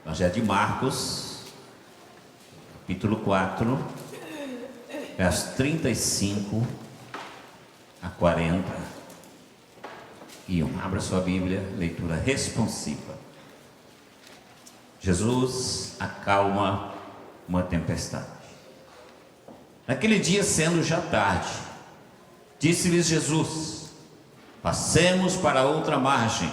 Evangelho de Marcos, capítulo 4, versos 35 a 41. Abra sua Bíblia, leitura responsiva. Jesus acalma uma tempestade. Naquele dia, sendo já tarde, disse-lhes Jesus: passemos para outra margem.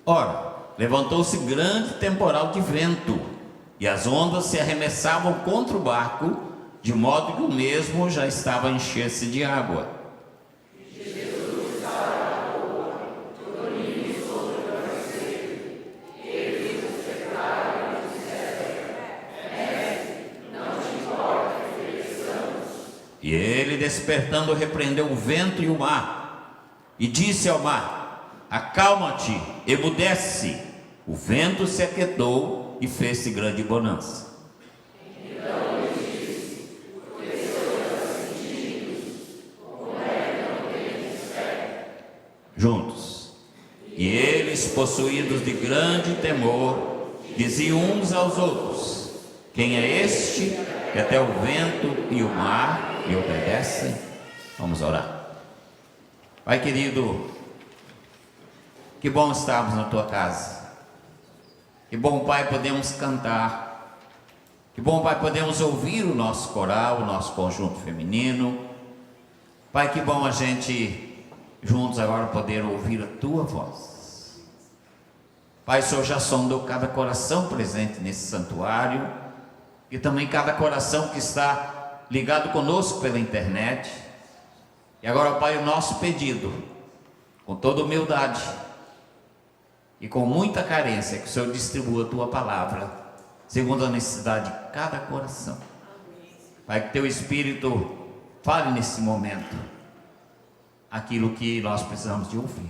Ora, levantou-se grande temporal de vento, e as ondas se arremessavam contra o barco, de modo que o mesmo já estava a encher-se de água. E ele, despertando, repreendeu o vento e o mar, e disse ao mar: acalma-te, emudece. O vento se aquietou e fez-se grande bonança. Então ele disse: porque sois assim tímidos, como é que não tendes fé? Juntos. E eles, possuídos de grande temor, diziam uns aos outros: quem é este que até o vento e o mar lhe obedecem? Vamos orar. Pai querido, que bom estarmos na tua casa. Que bom, Pai, podemos cantar. Que bom, Pai, podemos ouvir o nosso coral, o nosso conjunto feminino. Pai, que bom a gente juntos agora poder ouvir a tua voz. Pai, o Senhor já sondou cada coração presente nesse santuário, e também cada coração que está ligado conosco pela internet. E agora, Pai, o nosso pedido, com toda humildade e com muita carência, que o Senhor distribua a tua palavra, segundo a necessidade de cada coração. Pai, que teu Espírito fale nesse momento aquilo que nós precisamos de ouvir.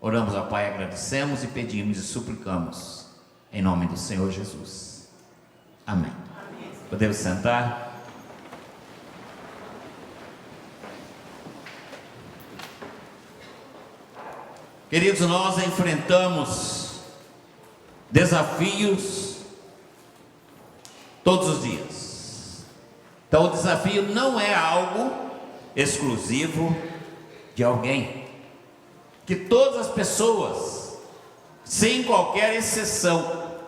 Oramos ao Pai, agradecemos e pedimos e suplicamos, em nome do Senhor Jesus. Amém. Podemos sentar? Queridos, nós enfrentamos desafios todos os dias. Então o desafio não é algo exclusivo de alguém. Que todas as pessoas, sem qualquer exceção,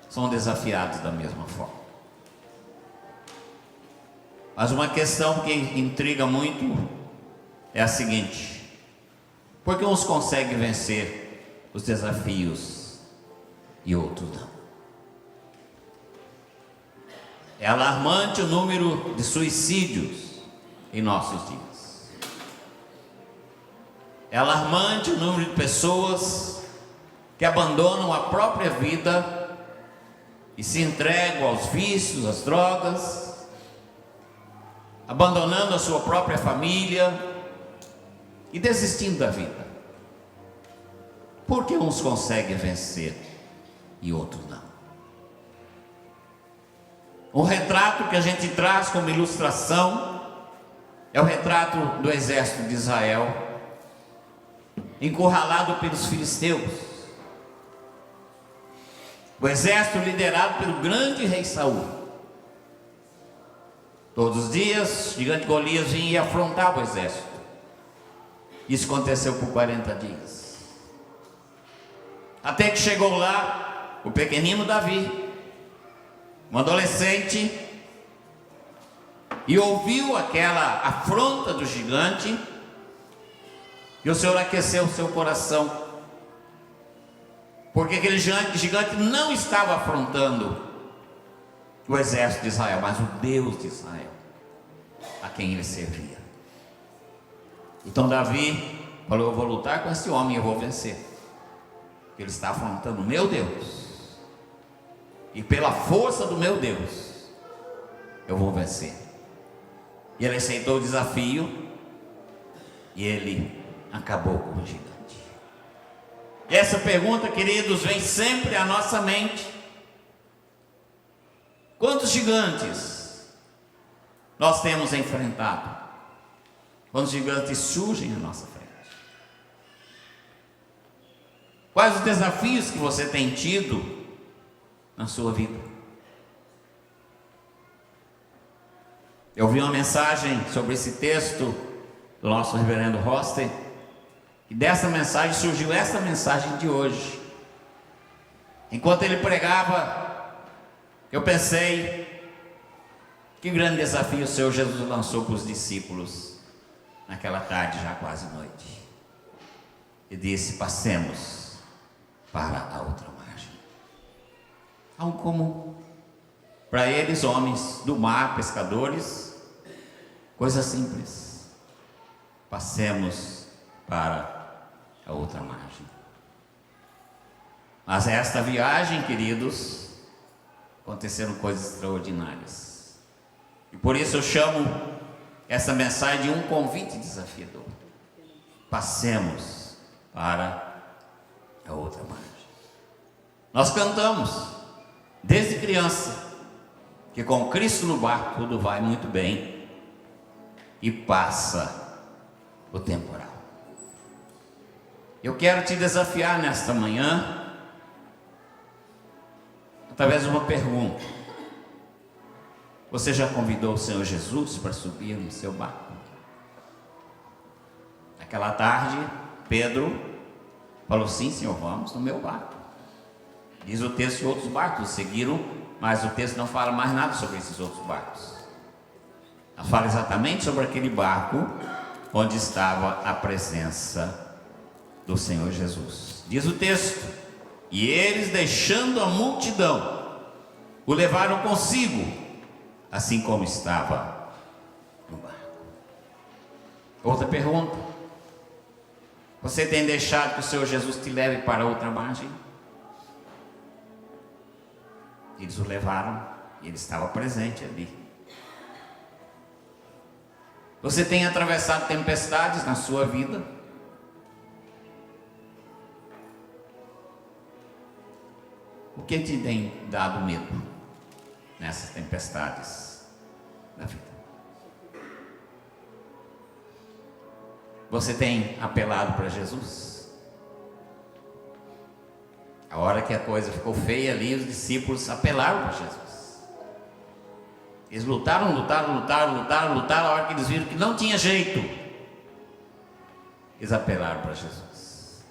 são desafiadas da mesma forma. Mas uma questão que intriga muito é a seguinte: por que uns conseguem vencer os desafios e outros não? É alarmante o número de suicídios em nossos dias. É alarmante o número de pessoas que abandonam a própria vida e se entregam aos vícios, às drogas, abandonando a sua própria família e desistindo da vida. Por que uns conseguem vencer e outros não? Um retrato que a gente traz como ilustração é o retrato do exército de Israel, encurralado pelos filisteus. O exército liderado pelo grande rei Saul. Todos os dias, o gigante Golias vinha e afrontava o exército. Isso aconteceu por 40 dias. Até que chegou lá o pequenino Davi, um adolescente, e ouviu aquela afronta do gigante, e o Senhor aqueceu o seu coração, porque aquele gigante não estava afrontando o exército de Israel, mas o Deus de Israel, a quem ele servia. Então Davi falou: eu vou lutar com esse homem e eu vou vencer. Ele está afrontando o meu Deus, e pela força do meu Deus eu vou vencer. E ele aceitou o desafio, e ele acabou com o gigante. E essa pergunta, queridos, vem sempre à nossa mente: quantos gigantes nós temos enfrentado quando os gigantes surgem à nossa frente? Quais os desafios que você tem tido na sua vida? Eu vi uma mensagem sobre esse texto do nosso reverendo Roster, e dessa mensagem surgiu essa mensagem de hoje. Enquanto ele pregava, eu pensei, que grande desafio o Senhor Jesus lançou para os discípulos naquela tarde, já quase noite. E disse: passemos para a outra margem. Algo comum para eles, homens do mar, pescadores, coisa simples. Passemos para a outra margem. Mas esta viagem, queridos, aconteceram coisas extraordinárias. E por isso eu chamo essa mensagem de um convite desafiador. Passemos para a outra margem. Nós cantamos desde criança que com Cristo no barco tudo vai muito bem e passa o temporal. Eu quero te desafiar nesta manhã através de uma pergunta. Você já convidou o Senhor Jesus para subir no seu barco? Naquela tarde, Pedro falou: sim, Senhor, vamos no meu barco. Diz o texto que outros barcos seguiram, mas o texto não fala mais nada sobre esses outros barcos. Ela fala exatamente sobre aquele barco onde estava a presença do Senhor Jesus. Diz o texto: e eles, deixando a multidão, o levaram consigo, assim como estava no barco. Outra pergunta: você tem deixado que o Senhor Jesus te leve para outra margem? Eles o levaram e ele estava presente ali. Você tem atravessado tempestades na sua vida? O que te tem dado medo nessas tempestades da vida? Você tem apelado para Jesus? A hora que a coisa ficou feia ali, os discípulos apelaram para Jesus. Eles lutaram, a hora que eles viram que não tinha jeito, eles apelaram para Jesus.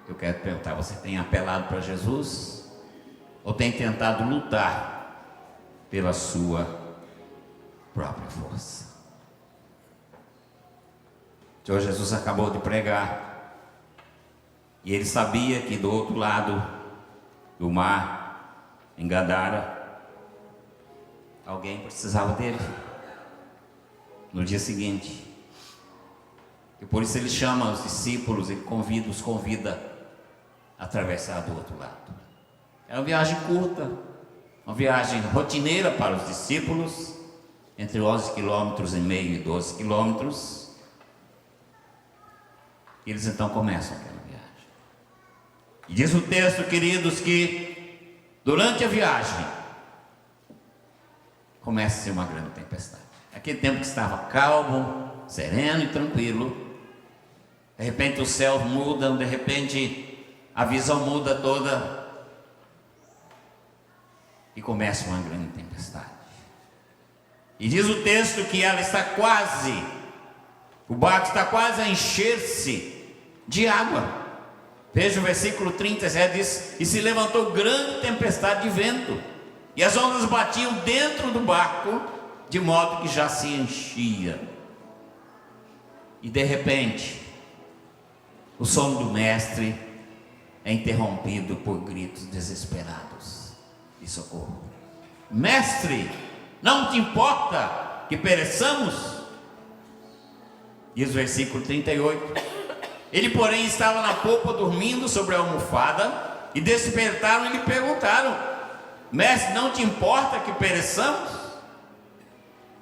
Eu quero te perguntar: você tem apelado para Jesus? Ou tem tentado lutar pela sua própria força? O Senhor Jesus acabou de pregar, e ele sabia que do outro lado do mar, em Gadara, alguém precisava dele no dia seguinte. E por isso ele chama os discípulos, ele os convida a atravessar do outro lado. É uma viagem curta, uma viagem rotineira para os discípulos, entre 11,5 km e 12 km. E eles então começam aquela viagem. E diz o texto, queridos, que durante a viagem começa a ser uma grande tempestade. Aquele tempo que estava calmo, sereno e tranquilo, de repente os céus mudam, de repente a visão muda toda e começa uma grande tempestade. E diz o texto que ela está quase, o barco está quase a encher-se de água. Veja o versículo 37, diz: e se levantou grande tempestade de vento, e as ondas batiam dentro do barco, de modo que já se enchia. E de repente, o sono do mestre é interrompido por gritos desesperados de socorro. Mestre, não te importa que pereçamos? Diz o versículo 38. Ele, porém, estava na popa dormindo sobre a almofada, e despertaram e lhe perguntaram: mestre, não te importa que pereçamos?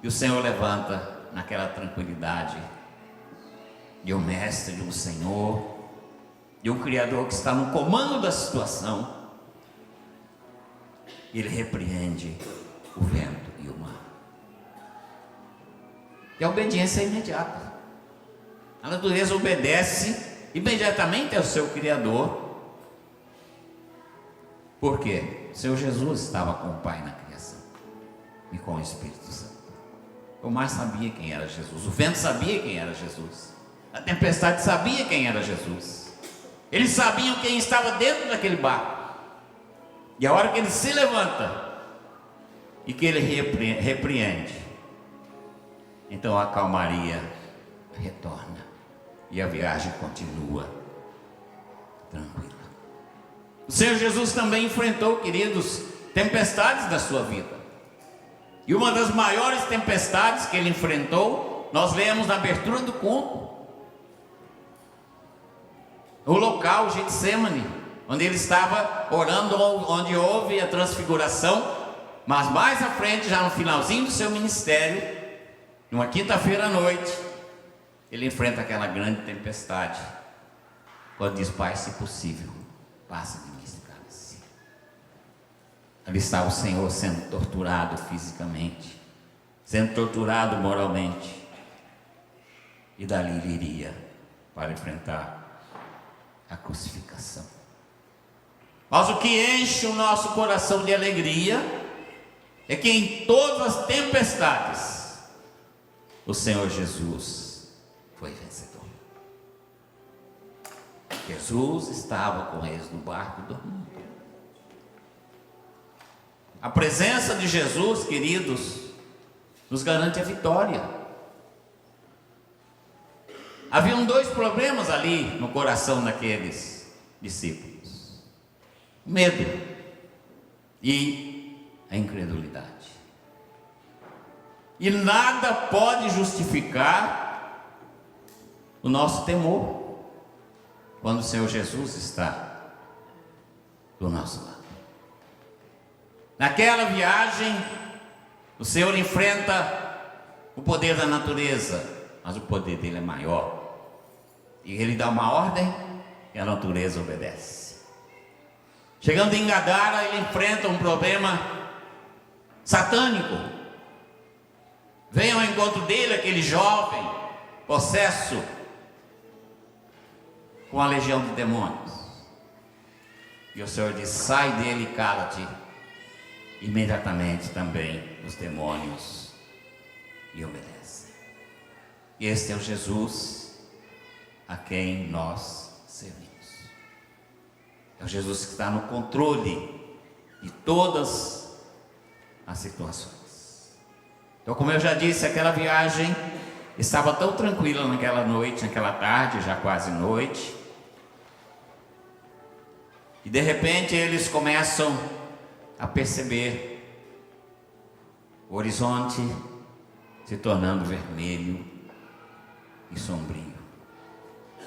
E o Senhor levanta naquela tranquilidade de um mestre, de um Senhor, de um Criador que está no comando da situação. Ele repreende o vento e o mar. que a obediência é imediata. A natureza obedece imediatamente ao seu Criador. Por quê? O Senhor Jesus estava com o Pai na criação e com o Espírito Santo. O mar sabia quem era Jesus, o vento sabia quem era Jesus, a tempestade sabia quem era Jesus. Eles sabiam quem estava dentro daquele barco. E a hora que ele se levanta e que ele repreende, então a calmaria retorna e a viagem continua tranquila. O Senhor Jesus também enfrentou, queridos, tempestades da sua vida. E uma das maiores tempestades que ele enfrentou, nós lemos na abertura do culto. O local, o Getsemane, onde ele estava orando, onde houve a transfiguração. Mas mais à frente, já no finalzinho do seu ministério, numa quinta-feira à noite, ele enfrenta aquela grande tempestade, quando diz: Pai, se possível, passa de mim esse cálice. Ali está o Senhor sendo torturado fisicamente, sendo torturado moralmente, e dali ele iria para enfrentar a crucificação. Mas o que enche o nosso coração de alegria é que em todas as tempestades o Senhor Jesus foi vencedor. Jesus estava com eles no barco dormindo. A presença de Jesus, queridos, nos garante a vitória. Haviam dois problemas ali no coração daqueles discípulos: o medo e a incredulidade. E nada pode justificar o nosso temor quando o Senhor Jesus está do nosso lado. Naquela viagem, o Senhor enfrenta o poder da natureza, mas o poder dele é maior. E ele dá uma ordem e a natureza obedece. Chegando em Gadara, ele enfrenta um problema satânico. Vem ao encontro dele aquele jovem possesso com a legião de demônios. E o Senhor diz: sai dele e cala-te. Imediatamente também os demônios lhe obedecem. E este é o Jesus a quem nós servimos. É o Jesus que está no controle de todas as situações. Então, como eu já disse, aquela viagem estava tão tranquila naquela noite, naquela tarde, já quase noite, e de repente eles começam a perceber o horizonte se tornando vermelho e sombrio.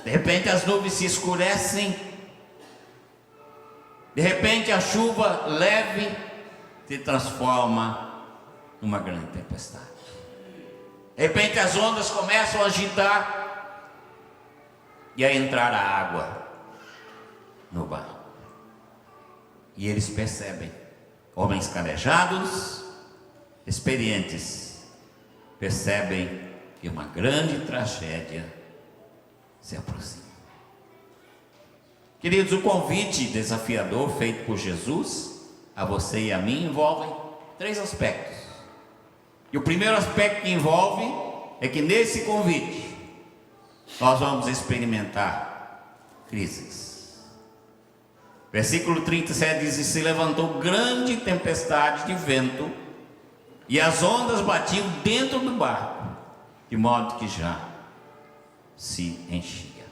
De repente as nuvens se escurecem, de repente a chuva leve se transforma numa grande tempestade. De repente as ondas começam a agitar e a entrar a água no barco. E eles percebem, homens calejados, experientes, percebem que uma grande tragédia se aproxima. Queridos, o convite desafiador feito por Jesus a você e a mim envolve 3 aspectos. E o primeiro aspecto que envolve é que nesse convite nós vamos experimentar crises. Versículo 37 diz: e se levantou grande tempestade de vento, e as ondas batiam dentro do barco, de modo que já se enchia.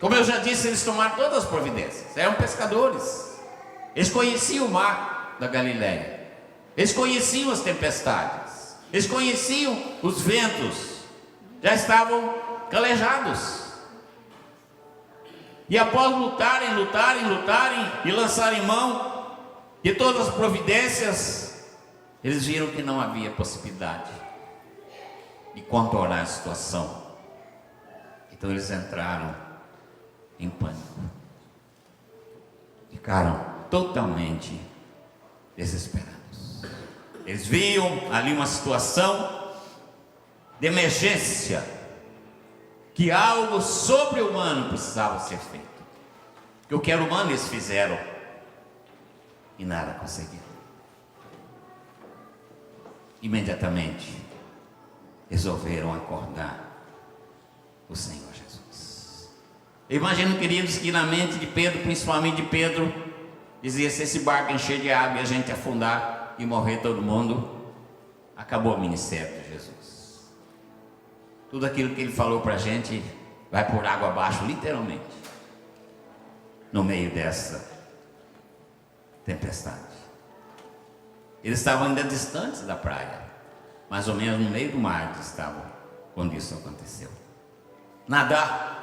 Como eu já disse, eles tomaram todas as providências, eram pescadores, eles conheciam o mar da Galileia, eles conheciam as tempestades, eles conheciam os ventos, já estavam calejados. E após lutarem e lançarem mão de todas as providências, eles viram que não havia possibilidade de contornar a situação. Então eles entraram em pânico, ficaram totalmente desesperados. Eles viam ali uma situação de emergência, que algo sobre-humano precisava ser feito. Que o que era humano eles fizeram e nada conseguiram. Imediatamente resolveram acordar o Senhor Jesus. Eu imagino, queridos, que na mente de Pedro, principalmente de Pedro, dizia: se esse barco encher de água e a gente afundar e morrer todo mundo, acabou o ministério de Jesus. Tudo aquilo que ele falou para a gente vai por água abaixo, literalmente, no meio dessa tempestade. Eles estavam ainda distantes da praia, mais ou menos no meio do mar eles estavam quando isso aconteceu. Nadar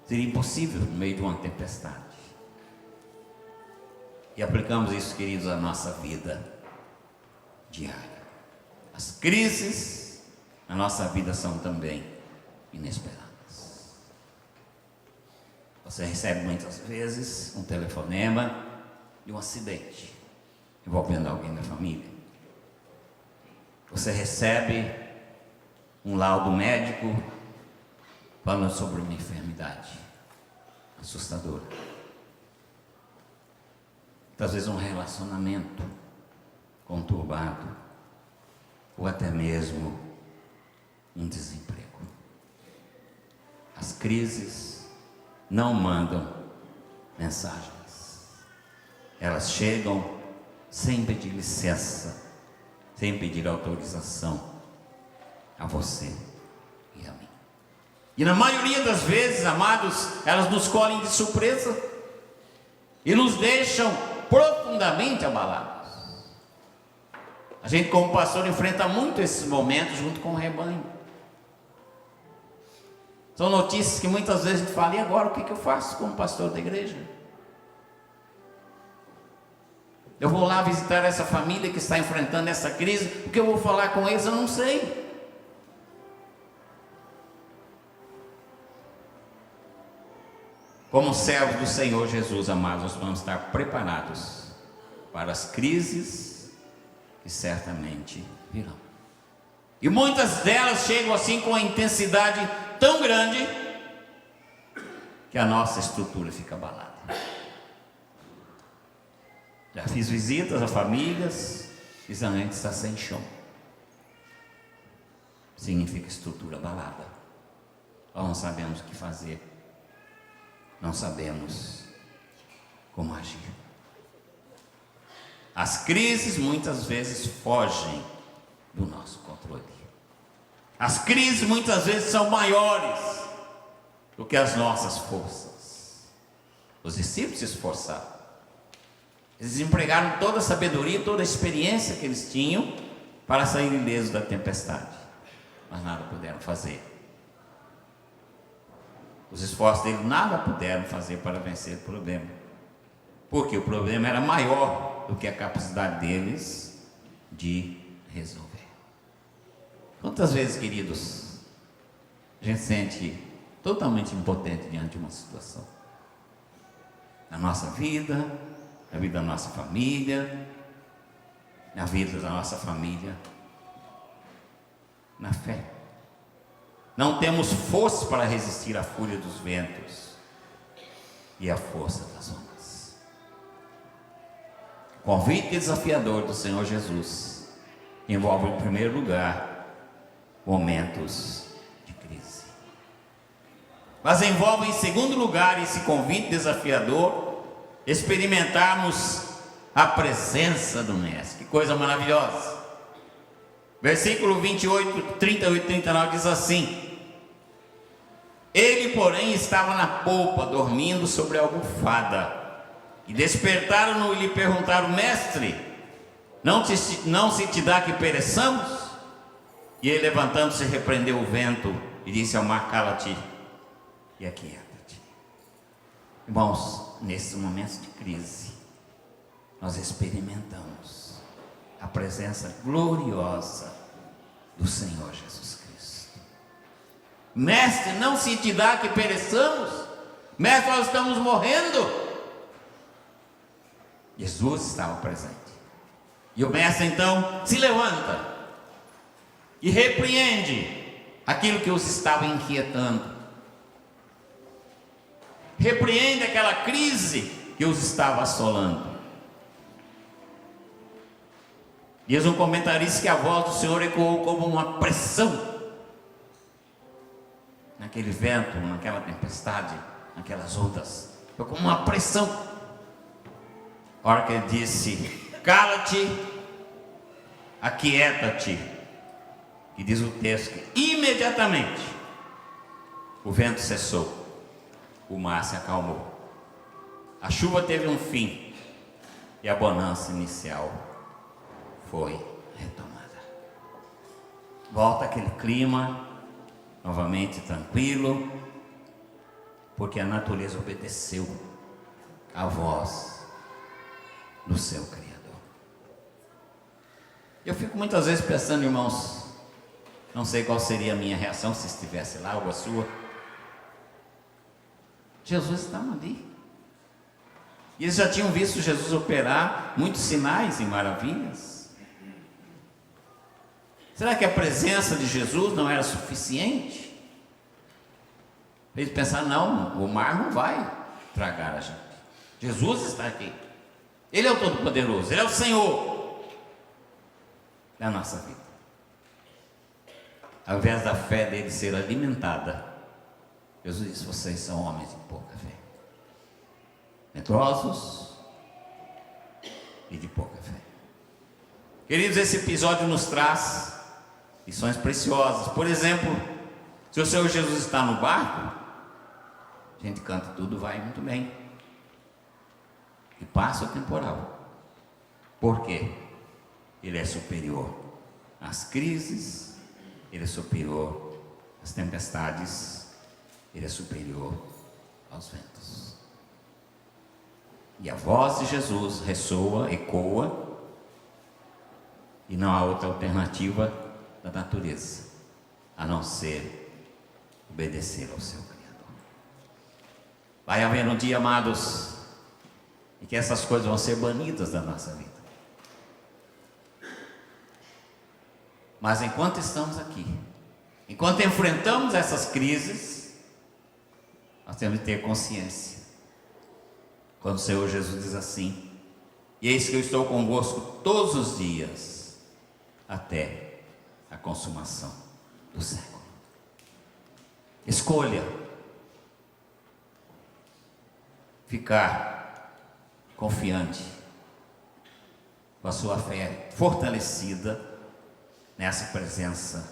seria impossível no meio de uma tempestade. E aplicamos isso, queridos, à nossa vida diária. As crises na nossa vida são também inesperadas. Você recebe muitas vezes um telefonema de um acidente envolvendo alguém da família. Você recebe um laudo médico falando sobre uma enfermidade assustadora. Muitas vezes um relacionamento conturbado, ou até mesmo um desemprego. As crises não mandam mensagens. Elas chegam sem pedir licença, sem pedir autorização a você e a mim. E na maioria das vezes, amados, elas nos colhem de surpresa e nos deixam profundamente abalados. A gente, como pastor, enfrenta muito esses momentos junto com o rebanho. São notícias que muitas vezes a gente fala: e agora o que eu faço como pastor da igreja? Eu vou lá visitar essa família que está enfrentando essa crise, o que eu vou falar com eles eu não sei. Como servos do Senhor Jesus, amados, nós vamos estar preparados para as crises que certamente virão. E muitas delas chegam assim com uma intensidade tão grande que a nossa estrutura fica abalada. Já fiz visitas a famílias e a gente está sem chão. Significa estrutura abalada. Nós não sabemos o que fazer. Não sabemos como agir. As crises muitas vezes fogem do nosso controle. As crises muitas vezes são maiores do que as nossas forças. Os discípulos se esforçaram. Eles empregaram toda a sabedoria, toda a experiência que eles tinham para sair ilesos da tempestade, mas nada puderam fazer. Os esforços deles nada puderam fazer para vencer o problema, porque o problema era maior do que a capacidade deles de resolver. Quantas vezes, queridos, a gente se sente totalmente impotente diante de uma situação? Na nossa vida, na vida da nossa família, na vida da nossa família, na fé. Não temos força para resistir à fúria dos ventos e à força das ondas. O convite desafiador do Senhor Jesus envolve, em primeiro lugar, momentos de crise. Mas envolve, em segundo lugar, esse convite desafiador, experimentarmos a presença do Mestre. Que coisa maravilhosa! Versículo 28, 38 e 39 diz assim: ele, porém, estava na polpa, dormindo sobre a almofada, e despertaram-no e lhe perguntaram: mestre, não se te dá que pereçamos? E ele, levantando-se, repreendeu o vento e disse ao mar: cala-te e aquieta-te. Irmãos, nesses momentos de crise, nós experimentamos a presença gloriosa do Senhor Jesus Cristo. Mestre, não se te dá que pereçamos? Mestre, nós estamos morrendo. Jesus estava presente. E o mestre então se levanta e repreende aquilo que os estava inquietando. Repreende aquela crise que os estava assolando. Diz um comentarista que a voz do Senhor ecoou como uma pressão naquele vento, naquela tempestade, naquelas ondas. Foi como uma pressão. A hora que ele disse: cala-te, aquieta-te. E diz o texto que imediatamente o vento cessou, o mar se acalmou, a chuva teve um fim e a bonança inicial foi retomada. Volta aquele clima novamente tranquilo, porque a natureza obedeceu à voz do seu Criador. Eu fico muitas vezes pensando, irmãos, não sei qual seria a minha reação se estivesse lá ou a sua. Jesus estava ali. E eles já tinham visto Jesus operar muitos sinais e maravilhas. Será que a presença de Jesus não era suficiente? Eles pensaram: não, o mar não vai tragar a gente. Jesus está aqui. Ele é o Todo-Poderoso, Ele é o Senhor da nossa vida. Ao invés da fé dele ser alimentada, Jesus disse: vocês são homens de pouca fé, medrosos e de pouca fé. Queridos, esse episódio nos traz lições preciosas. Por exemplo, se o Senhor Jesus está no barco, a gente canta, tudo vai muito bem, e passa o temporal. Por quê? Ele é superior às crises, Ele é superior às tempestades, Ele é superior aos ventos. E a voz de Jesus ressoa, ecoa, e não há outra alternativa da natureza a não ser obedecer ao seu Criador. Vai haver um dia, amados, em que essas coisas vão ser banidas da nossa vida. Mas enquanto estamos aqui, enquanto enfrentamos essas crises, nós temos que ter consciência. Quando o Senhor Jesus diz assim: e eis que eu estou convosco todos os dias, até a consumação do século. Escolha ficar confiante, com a sua fé fortalecida nessa presença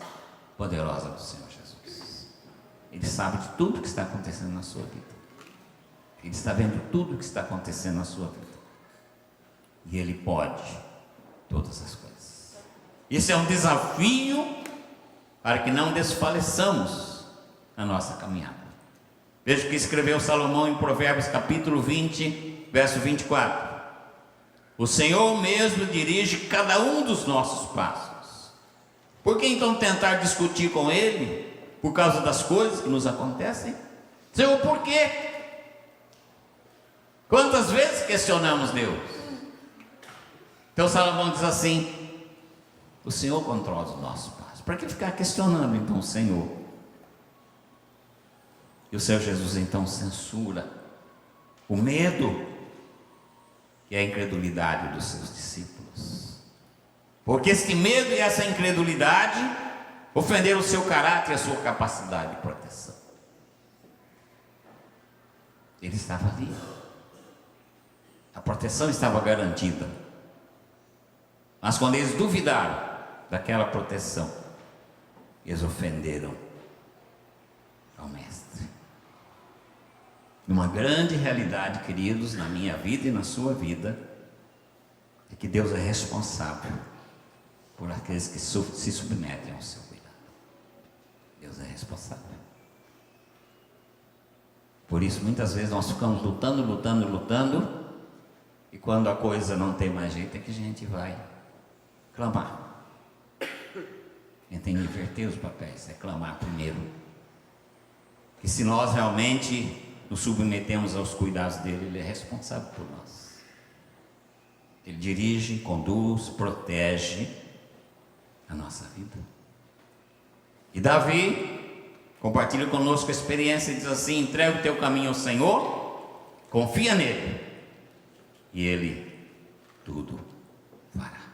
poderosa do Senhor Jesus. Ele sabe de tudo que está acontecendo na sua vida. Ele está vendo tudo o que está acontecendo na sua vida. E Ele pode todas as coisas. Isso é um desafio para que não desfaleçamos na nossa caminhada. Veja o que escreveu Salomão em Provérbios capítulo 20, verso 24. O Senhor mesmo dirige cada um dos nossos passos. Por que então tentar discutir com Ele por causa das coisas que nos acontecem? Senhor, por quê? Quantas vezes questionamos Deus? Então Salomão diz assim: o Senhor controla os nossos passos. Para que ficar questionando então o Senhor? E o Senhor Jesus então censura o medo e a incredulidade dos seus discípulos. Porque esse medo e essa incredulidade ofenderam o seu caráter e a sua capacidade de proteção. Ele estava ali. A proteção estava garantida. Mas quando eles duvidaram daquela proteção, eles ofenderam ao Mestre. Uma grande realidade, queridos, na minha vida e na sua vida, é que Deus é responsável por aqueles que se submetem ao seu cuidado. Deus é responsável. Por isso, muitas vezes nós ficamos lutando, e quando a coisa não tem mais jeito, é que a gente vai clamar. A gente tem que inverter os papéis, é clamar primeiro. Que se nós realmente nos submetemos aos cuidados dele, ele é responsável por nós. Ele dirige, conduz, protege a nossa vida. E Davi compartilha conosco a experiência e diz assim: entrega o teu caminho ao Senhor, confia nele, e ele tudo fará.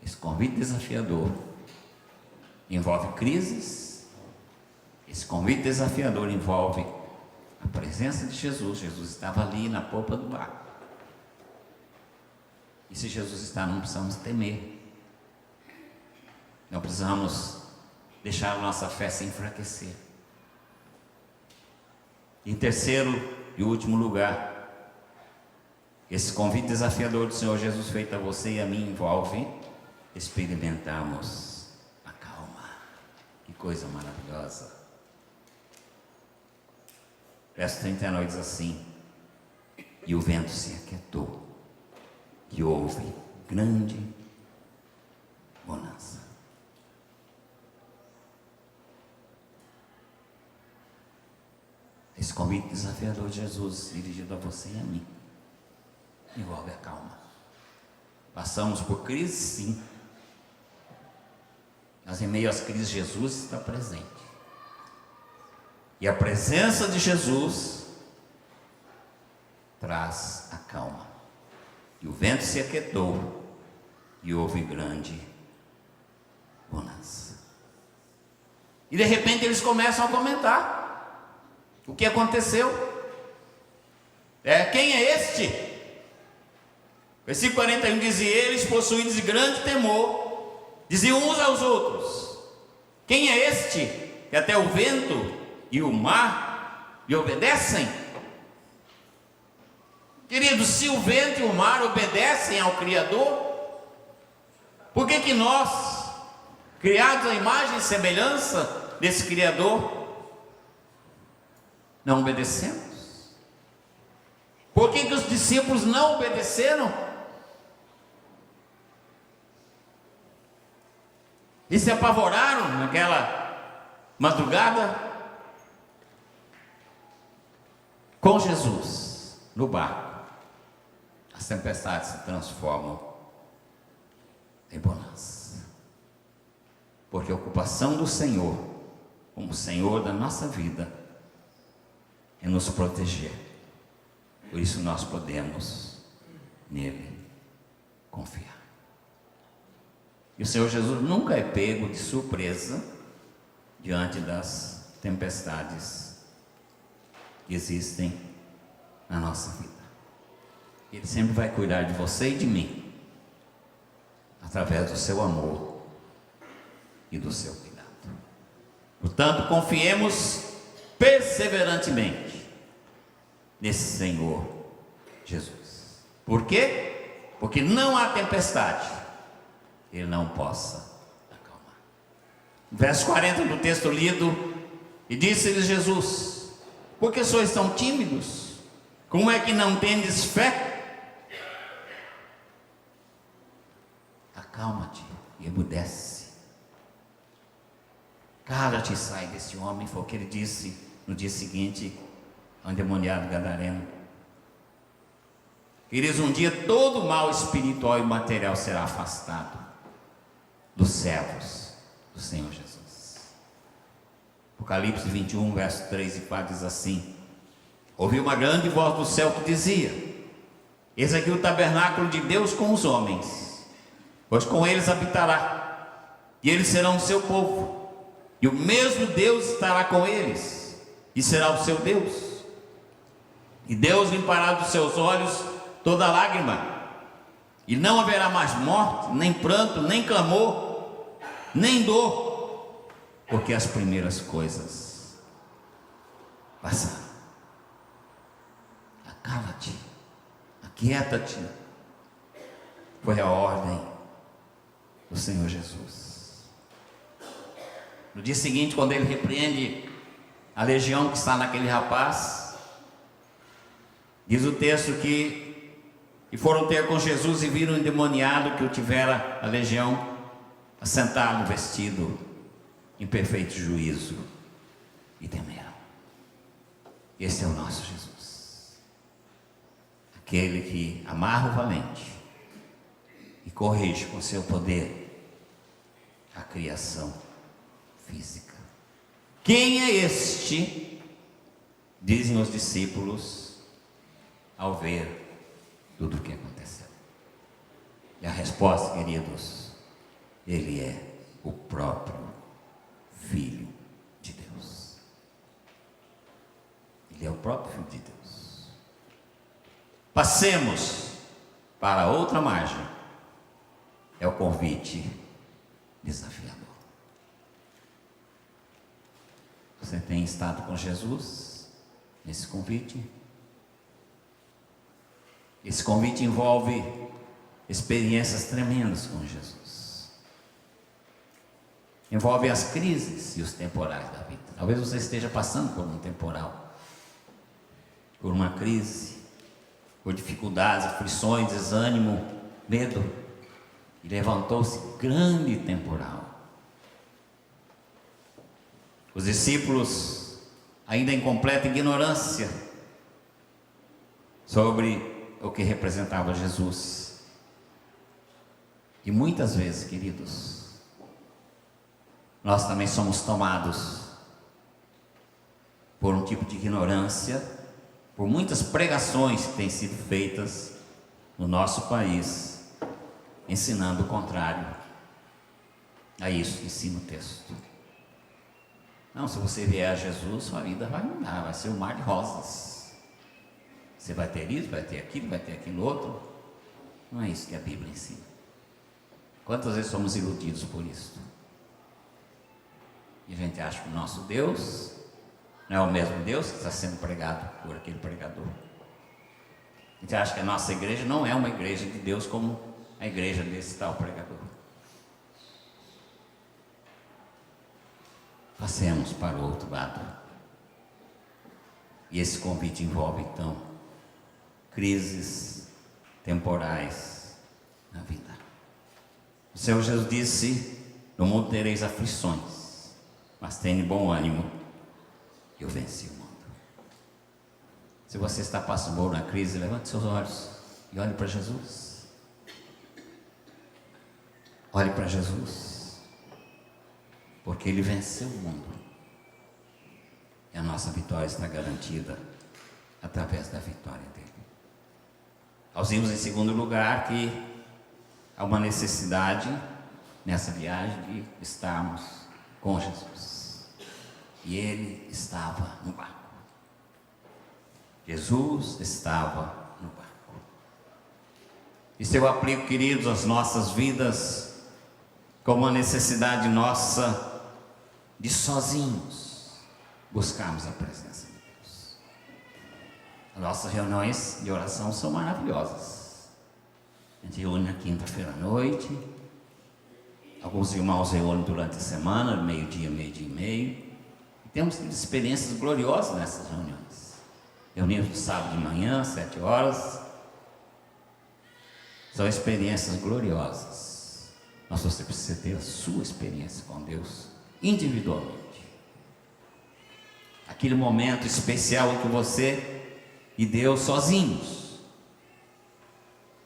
Esse convite desafiador envolve crises. Esse convite desafiador envolve a presença de Jesus. Jesus estava ali na polpa do barco. E se Jesus está, não precisamos temer. Não precisamos deixar a nossa fé se enfraquecer. Em terceiro e último lugar, esse convite desafiador do Senhor Jesus feito a você e a mim envolve experimentarmos a calma. Que coisa maravilhosa. Verso 39 diz assim: e o vento se aquietou, e houve grande bonança. Esse convite desafiador de Jesus, dirigido a você e a mim, envolve a calma. Passamos por crises, sim, mas em meio às crises Jesus está presente. E a presença de Jesus traz a calma. E o vento se aquietou, e houve grande bonança. E de repente eles começam a comentar o que aconteceu. Quem é este? Versículo 41 diz: e eles, possuídos de grande temor, diziam uns aos outros: quem é este que até o vento e o mar lhe obedecem? Queridos, se o vento e o mar obedecem ao Criador, por que que nós, criados à imagem e semelhança desse Criador, não obedecemos? Por que que os discípulos não obedeceram? E se apavoraram naquela madrugada? Com Jesus no barco, as tempestades se transformam em bonança, porque a ocupação do Senhor, como Senhor da nossa vida, é nos proteger. Por isso nós podemos nele confiar. E o Senhor Jesus nunca é pego de surpresa diante das tempestades que existem na nossa vida. Ele sempre vai cuidar de você e de mim, através do seu amor e do seu cuidado. Portanto, confiemos perseverantemente nesse Senhor Jesus. Por quê? Porque não há tempestade que Ele não possa acalmar. Verso 40 do texto lido: e disse-lhes Jesus: por que sois tão tímidos? Como é que não tendes fé? Acalma-te e emudece. Cala-te e sai desse homem, foi o que ele disse no dia seguinte ao endemoniado gadareno. Queridos, um dia todo o mal espiritual e material será afastado dos servos do Senhor Jesus. Apocalipse 21, verso 3 e 4 diz assim: ouvi uma grande voz do céu que dizia: eis aqui o tabernáculo de Deus com os homens, pois com eles habitará, e eles serão o seu povo, e o mesmo Deus estará com eles, e será o seu Deus. E Deus limpará dos seus olhos toda lágrima, e não haverá mais morte, nem pranto, nem clamor, nem dor, porque as primeiras coisas passaram. Acala-te, aquieta-te, foi a ordem do Senhor Jesus. No dia seguinte, quando ele repreende a legião que está naquele rapaz, diz o texto que foram ter com Jesus e viram o endemoniado que o tivera a legião assentado, vestido em perfeito juízo, e temeram. Esse é o nosso Jesus, aquele que amarra o valente e corrige com seu poder a criação física. Quem é este? Dizem os discípulos ao ver tudo o que aconteceu. E a resposta, queridos, ele é o próprio Filho de Deus. Ele é o próprio Filho de Deus. Passemos para outra margem. É o convite desafiador. Você tem estado com Jesus nesse convite? Esse convite envolve experiências tremendas com Jesus. Envolve as crises e os temporais da vida. Talvez você esteja passando por um temporal, por uma crise, por dificuldades, aflições, desânimo, medo. E levantou-se grande temporal. Os discípulos, ainda em completa ignorância sobre o que representava Jesus. E muitas vezes, queridos, nós também somos tomados por um tipo de ignorância, por muitas pregações que têm sido feitas no nosso país, ensinando o contrário a isso que ensina o texto. Não, se você vier a Jesus, sua vida vai mudar, vai ser um mar de rosas. Você vai ter isso, vai ter aquilo outro. Não é isso que a Bíblia ensina. Quantas vezes somos iludidos por isso? E a gente acha que o nosso Deus não é o mesmo Deus que está sendo pregado por aquele pregador. A gente acha que a nossa igreja não é uma igreja de Deus como a igreja desse tal pregador. Passemos para o outro lado. E esse convite envolve então crises temporais na vida. O Senhor Jesus disse: no mundo tereis aflições, mas tenha bom ânimo, eu venci o mundo. Se você está passando por uma crise, levante seus olhos e olhe para Jesus. Olhe para Jesus, porque Ele venceu o mundo. E a nossa vitória está garantida através da vitória dEle. Nós vimos em segundo lugar que há uma necessidade nessa viagem de estarmos com Jesus. E Ele estava no barco. Jesus estava no barco. Isso eu aplico, queridos, às nossas vidas, como uma necessidade nossa de sozinhos buscarmos a presença de Deus. As nossas reuniões de oração são maravilhosas. A gente reúne na quinta-feira à noite. Alguns irmãos reúnem durante a semana, meio-dia e meio. E temos tido experiências gloriosas nessas reuniões. Reunimos no sábado de manhã, 7 horas. São experiências gloriosas. Mas você precisa ter a sua experiência com Deus individualmente. Aquele momento especial em que você e Deus sozinhos.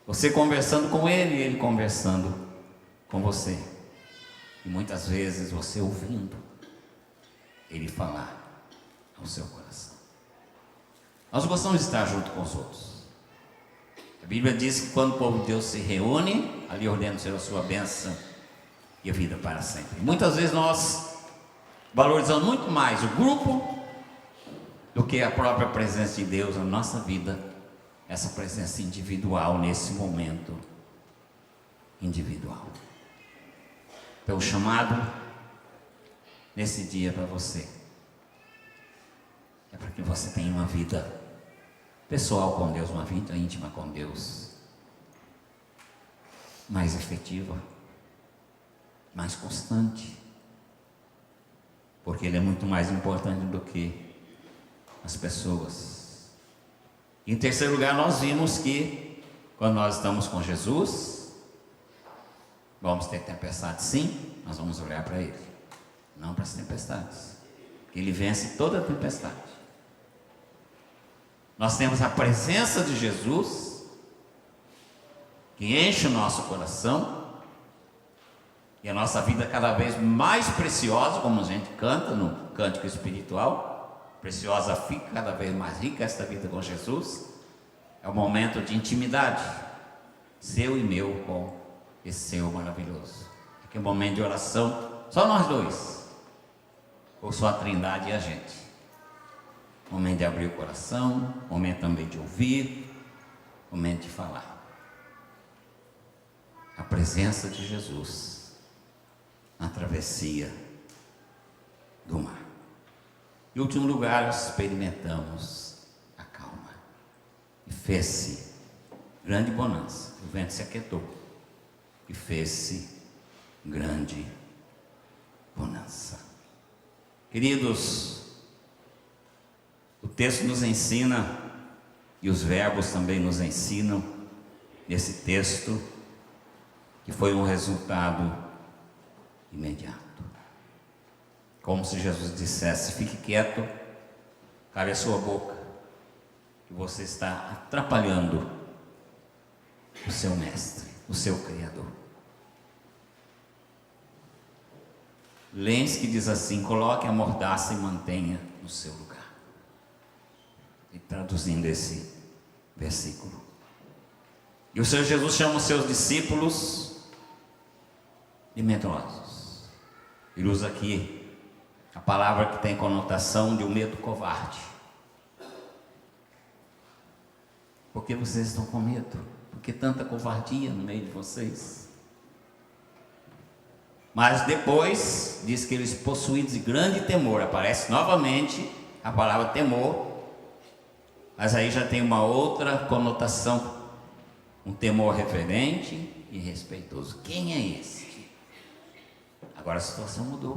Você conversando com Ele e Ele conversando com você. E muitas vezes você ouvindo Ele falar ao seu coração. Nós gostamos de estar junto com os outros. A Bíblia diz que quando o povo de Deus se reúne, ali ordena ser a sua bênção e a vida para sempre. E muitas vezes nós valorizamos muito mais o grupo do que a própria presença de Deus na nossa vida, essa presença individual nesse momento individual. Então o chamado nesse dia para você é para que você tenha uma vida pessoal com Deus, uma vida íntima com Deus, mais efetiva, mais constante, porque Ele é muito mais importante do que as pessoas. Em terceiro lugar, nós vimos que quando nós estamos com Jesus, vamos ter tempestade, sim, nós vamos olhar para Ele, não para as tempestades, que Ele vence toda a tempestade. Nós temos a presença de Jesus, que enche o nosso coração, E a nossa vida cada vez mais preciosa, como a gente canta no cântico espiritual, preciosa fica, cada vez mais rica esta vida com Jesus. É um momento de intimidade, seu e meu, com esse Senhor maravilhoso. Aqui é um momento de oração, só nós dois, ou só a Trindade e a gente. Momento de abrir o coração, momento também de ouvir, momento de falar. A presença de Jesus na travessia do mar. Em último lugar, experimentamos a calma. E fez-se grande bonança. O vento se aquietou. E fez-se grande bonança. Queridos, o texto nos ensina, e os verbos também nos ensinam, nesse texto, que foi um resultado imediato. Como se Jesus dissesse: fique quieto, cale a sua boca, que você está atrapalhando o seu mestre, o seu Criador. Lenski diz assim: coloque a mordaça e mantenha no seu lugar. E traduzindo esse versículo, e o Senhor Jesus chama os seus discípulos de medrosos. Ele usa aqui a palavra que tem conotação de um medo covarde. Por que vocês estão com medo? Por que tanta covardia no meio de vocês? Mas depois diz que eles, possuídos de grande temor, aparece novamente a palavra temor, mas aí já tem uma outra conotação, um temor reverente e respeitoso. Quem é esse? Agora a situação mudou.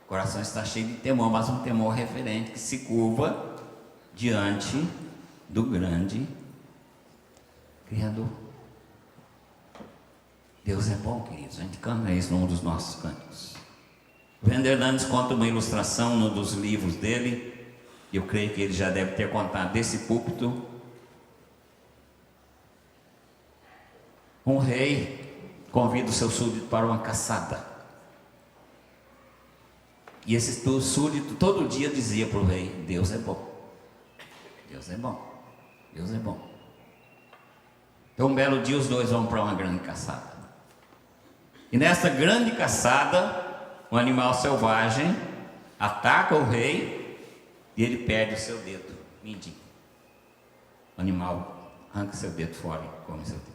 O coração está cheio de temor, mas um temor reverente que se curva diante do grande Criador. Deus é bom, queridos. A gente canta isso num dos nossos cânticos. O Vanderlandes conta uma ilustração num dos livros dele. Eu creio que ele já deve ter contado desse púlpito. Um rei convida o seu súdito para uma caçada. E esse súdito todo dia dizia para o rei: Deus é bom, Deus é bom, Deus é bom. Então um belo dia os dois vão para uma grande caçada. E nessa grande caçada, um animal selvagem ataca o rei e ele perde o seu dedo mindinho. O animal arranca seu dedo fora e come seu dedo.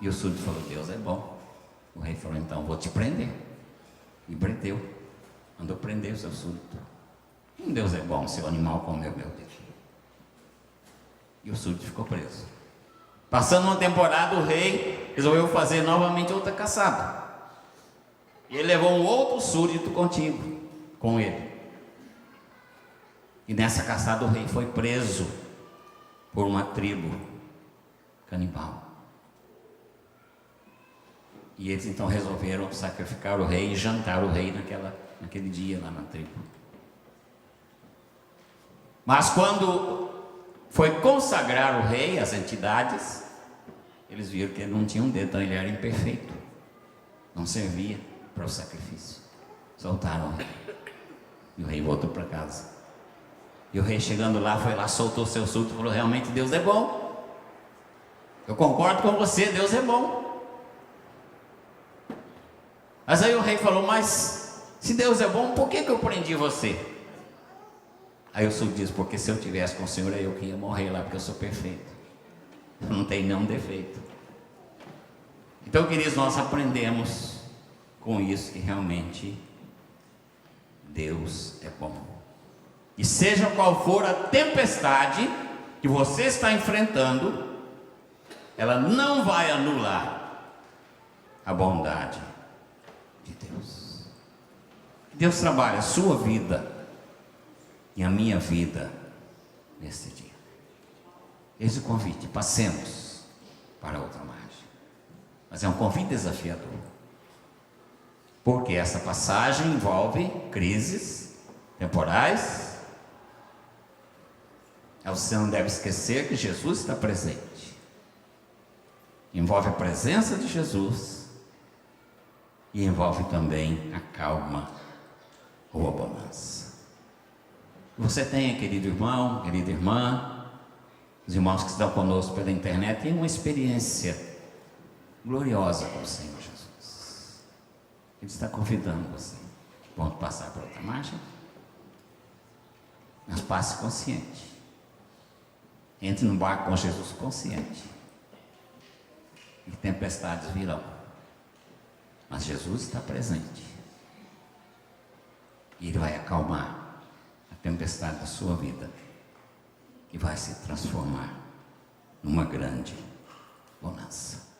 E o súdito falou: Deus é bom. O rei falou: então vou te prender. E prendeu. Mandou prender o seu súdito. Deus é bom, seu animal comeu meu dedo. E o súdito ficou preso. Passando uma temporada, o rei resolveu fazer novamente outra caçada. E ele levou um outro súdito com ele. E nessa caçada o rei foi preso por uma tribo canibal. E eles então resolveram sacrificar o rei e jantar o rei naquele dia lá na tribo. Mas quando foi consagrar o rei, as entidades, eles viram que ele não tinha um dedo, então ele era imperfeito, não servia para o sacrifício. Soltaram o rei e o rei voltou para casa. E o rei, chegando lá, foi lá, soltou seu súdito e falou: realmente Deus é bom, eu concordo com você, Deus é bom. Mas aí o rei falou: mas se Deus é bom, por que eu prendi você? Aí o súdito disse: porque se eu tivesse com o Senhor, eu que ia morrer lá, porque eu sou perfeito, eu não tenho nenhum defeito. Então, queridos, nós aprendemos com isso que realmente Deus é bom. E seja qual for a tempestade que você está enfrentando, ela não vai anular a bondade de Deus. Deus trabalha a sua vida e a minha vida neste dia. Esse é o convite. Passemos para outra margem. Mas é um convite desafiador, porque essa passagem envolve crises temporais. Você não deve esquecer que Jesus está presente. envolve a presença de Jesus e envolve também a calma ou a bonança. Você tem, querido irmão, querida irmã, os irmãos que estão conosco pela internet, tem uma experiência gloriosa com o Senhor Jesus. Ele está convidando você. Vamos passar para outra margem? Mas passe consciente. Entre no barco com Jesus consciente. E tempestades virão. Mas Jesus está presente. E Ele vai acalmar a tempestade da sua vida. E vai se transformar numa grande bonança.